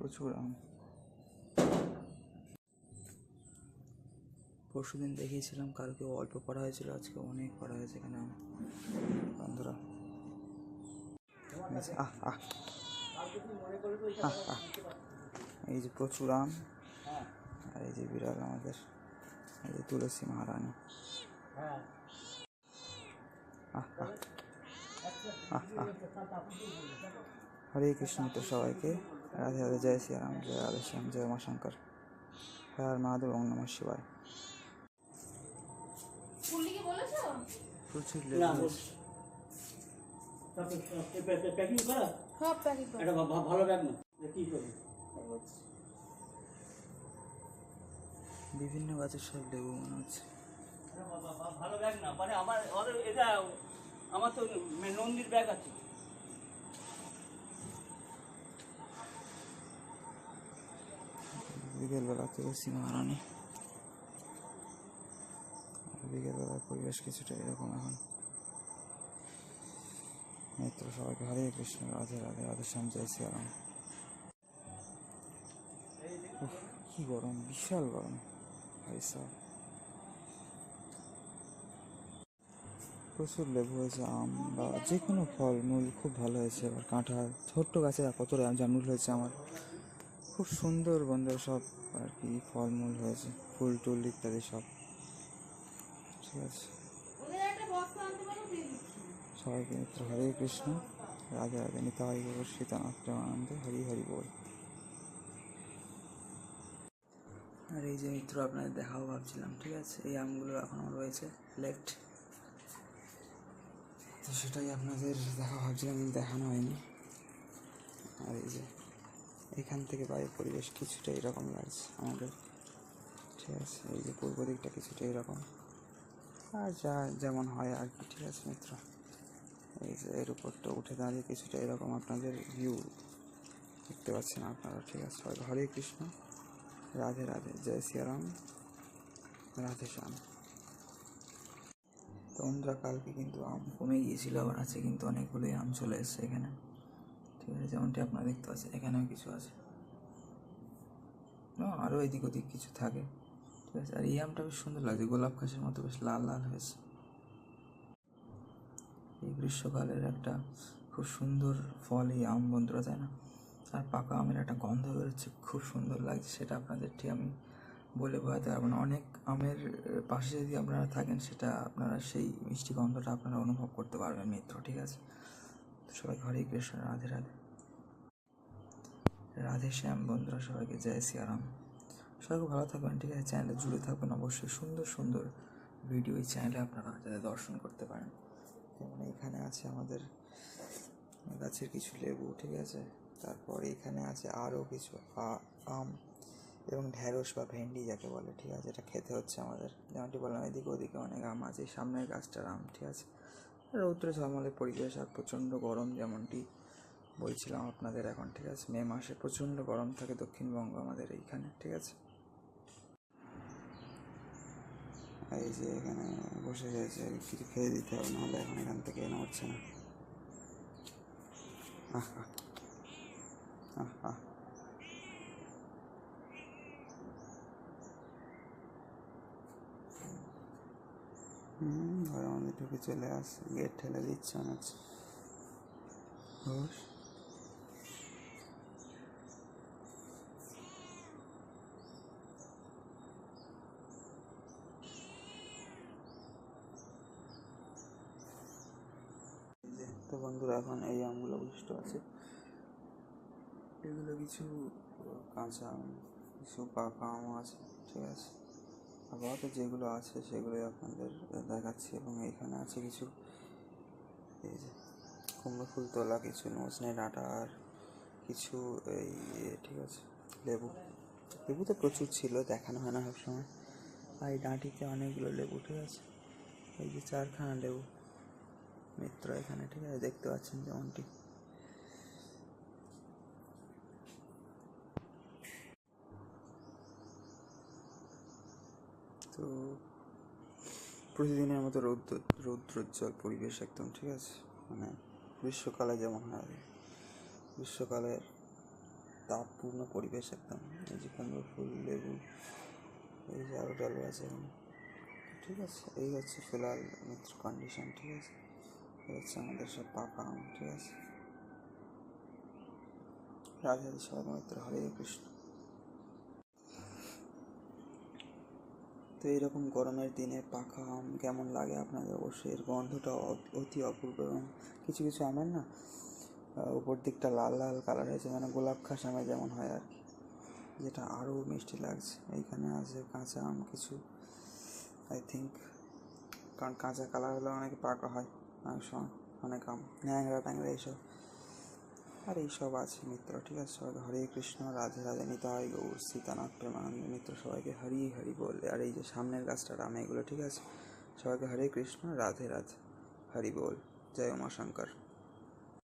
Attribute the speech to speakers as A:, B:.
A: প্রচুর আম। পরশুদিন দেখিয়েছিলাম, কালকে অল্প পড়া হয়েছিল, আজকে অনেক পড়া হয়েছে এখানে আম বন্ধুরা। এই যে প্রচুর আম, আর এই যে বিড়াল আমাদের, এই যে তুলসী মহারানী। হরে কৃষ্ণ তো সবাইকে, রাধে রাধে, জয় শ্রীরাম, জয় রাধে শ্যাম, জয় মা শঙ্কর, হর মহাদেব, ওম নমঃ শিবায়। প্রচুর লেবু, বিভিন্ন গাছের সব লেবু মনে হচ্ছে।
B: ভালো ব্যাগ না, মানে আমার তো নন্দীর ব্যাগ আছে।
A: বিকেলবেলা তুলসী মহারানী, বিকেলবেলার পরিবেশ কিছুটা এরকম এখন। মিত্র সবাইকে হরে কৃষ্ণ, রাধে রাধে, রাধে শ্যাম, জয় শ্রীরাম। কি গরম, বিশাল গরম ভাই সাহেব। প্রচুর লেবু হয়েছে, আম বা যে কোনো ফলমূল খুব ভালো হয়েছে। এবার কাঁঠাল, ছোট্ট গাছে কত জামরুল হয়েছে আমার, খুব সুন্দর বন্ধুরা সব আর কি ফলমূল হয়েছে, ফুল টুল ইত্যাদি সব। ঠিক আছে, সবাইকে মিত্র হরে কৃষ্ণ, রাধে রাধে, নিতাই গৌর সীতানাথ প্রেমানন্দে, হরি হরি বল। আর এই যে মিত্র আপনাদের দেখাও ভাবছিলাম, ঠিক আছে, এই আমগুলো এখন আমার রয়েছে লেফট, তো সেটাই আপনাদের দেখা ভাবছিলাম, দেখানো হয়নি। আর এই যে এখান থেকে বাইরের পরিবেশ কিছুটা এরকম লাগছে আমাদের, ঠিক আছে। এই যে পূর্ব দিকটা কিছুটা এরকম, আর যা যেমন হয় আর কি, ঠিক আছে মিত্র। এই যে এর উপরটা উঠে দাঁড়িয়ে কিছুটা এরকম আপনাদের ভিউ দেখতে পাচ্ছেন আপনারা, ঠিক আছে। হরে কৃষ্ণ, রাধে রাধে, জয় শ্রীরাম, রাধে শ্যাম। তো বন্ধুরা কালকে কিন্তু আম কমে গিয়েছিল, আবার আছে কিন্তু অনেকগুলোই আম চলে এসছে এখানে, ঠিক আছে। যেমনটি আপনারা দেখতে পাচ্ছেন এখানেও কিছু আছে, আরও এদিক ওদিক কিছু থাকে, ঠিক আছে। আর এই আমটা বেশ সুন্দর লাগছে, গোলাপ খাসের মতো বেশ লাল লাল হয়েছে। এই গ্রীষ্মকালের একটা খুব সুন্দর ফল এই আম বন্ধুরা, তাই না? আর পাকা আমের একটা গন্ধ বেরোচ্ছে, খুব সুন্দর লাগছে, সেটা আপনাদের ঠিক আমি বলে বোঝাতে পারবো না। অনেক আমের পাশে যদি আপনারা থাকেন, সেটা আপনারা সেই মিষ্টি গন্ধটা আপনারা অনুভব করতে পারবেন মিত্র, ঠিক আছে। তো সবাইকে হরে কৃষ্ণ, রাধে রাধে, রাধে শ্যাম বন্ধুরা, সবাইকে জয় শ্রীরাম। সবাই ভালো থাকবেন, ঠিক আছে। চ্যানেলে জুড়ে থাকবেন অবশ্যই, সুন্দর সুন্দর ভিডিও এই চ্যানেলে আপনারা যাতে দর্শন করতে পারেন। যেমন এখানে আছে আমাদের গাছের কিছু লেবু, ঠিক আছে। তারপর এখানে আছে আরও কিছু আম এবং ঢ্যাঁড়স বা ভেন্ডি যাকে বলে, ঠিক আছে। এটা খেতে হচ্ছে আমাদের, যেমনটি বললাম এদিকে ওদিকে অনেক আম আছে, সামনের গাছটার আম, ঠিক আছে। রৌদ্রে ঝলমলে পরিবেশ, আর প্রচণ্ড গরম, যেমনটি বলছিলাম আপনাদের এখন, ঠিক আছে। মে মাসে প্রচণ্ড গরম থাকে দক্ষিণবঙ্গ আমাদের এইখানে, ঠিক আছে। এই যে এখানে বসে গেছে, কিছু খেয়ে দিতে হবে, নাহলে এখন এখান থেকে নড়ছে না। ঘরের মধ্যে ঢুকে চলে আসে, গেট ঠেলে দিচ্ছে মনে হচ্ছে। তো বন্ধুরা এখন এই আমগুলো অবশিষ্ট আছে, এগুলো কিছু কাঁচা আম, কিছু পাকা আমও আছে, ঠিক আছে। আপাতত যেগুলো আছে সেগুলোই আপনাদের দেখাচ্ছি। এবং এইখানে আছে কিছু, এই যে কুমড়ো ফুল তোলা, কিছু নজনে ডাঁটা, আর কিছু এই, ঠিক আছে, লেবু। লেবু তো প্রচুর ছিল, দেখানো হয় না সবসময়। আর এই ডাঁটিতে অনেকগুলো লেবু, ঠিক আছে। এই যে 4খানা লেবু মিত্র এখানে, ঠিক আছে, দেখতে পাচ্ছেন যেমনটি। তো প্রতিদিনের মতো রৌদ্রোজ্জ্বল পরিবেশ একদম, ঠিক আছে। মানে গ্রীষ্মকালে যেমন হয়, গ্রীষ্মকালে তাপপূর্ণ পরিবেশ একদম। এই যে কুমড়ো ফুল, লেবু, এই যে আরও ডালু আছে এখন। ঠিক আছে, এই হচ্ছে ফিলহাল মিত্র কন্ডিশন। ঠিক আছে, এই হচ্ছে আমাদের সব পাকা আম। ঠিক আছে, রাধে রাধে সবাই মিত্র, হরে কৃষ্ণ। তো এইরকম গরমের দিনে পাকা আম কেমন লাগে আপনাদের? অবশ্যই এর গন্ধটা অতি অপূর্ব। এবং কিছু কিছু আমের না উপর দিকটা লাল লাল কালার হয়েছে, মানে গোলাপ খাস আমে যেমন হয় আর কি, যেটা আরও মিষ্টি লাগছে। এইখানে আছে কাঁচা আম কিছু, আই থিঙ্ক, কারণ কাঁচা কালার হলে অনেকে পাকা হয় অনেক সময়, অনেক আম ন্যাংরা ট্যাংরা এইসব, আর এইসব আছে মিত্র। ঠিক আছে, সবাইকে হরে কৃষ্ণ, রাধে রাধে, নিতাই গৌর সীতানাথ প্রেমানন্দ। মিত্র সবাইকে হরি হরি বল। আর এই যে সামনের গাছটা আম এগুলো। ঠিক আছে, সবাইকে হরে কৃষ্ণ, রাধে রাধে, হরি বল, জয় উমা শঙ্কর।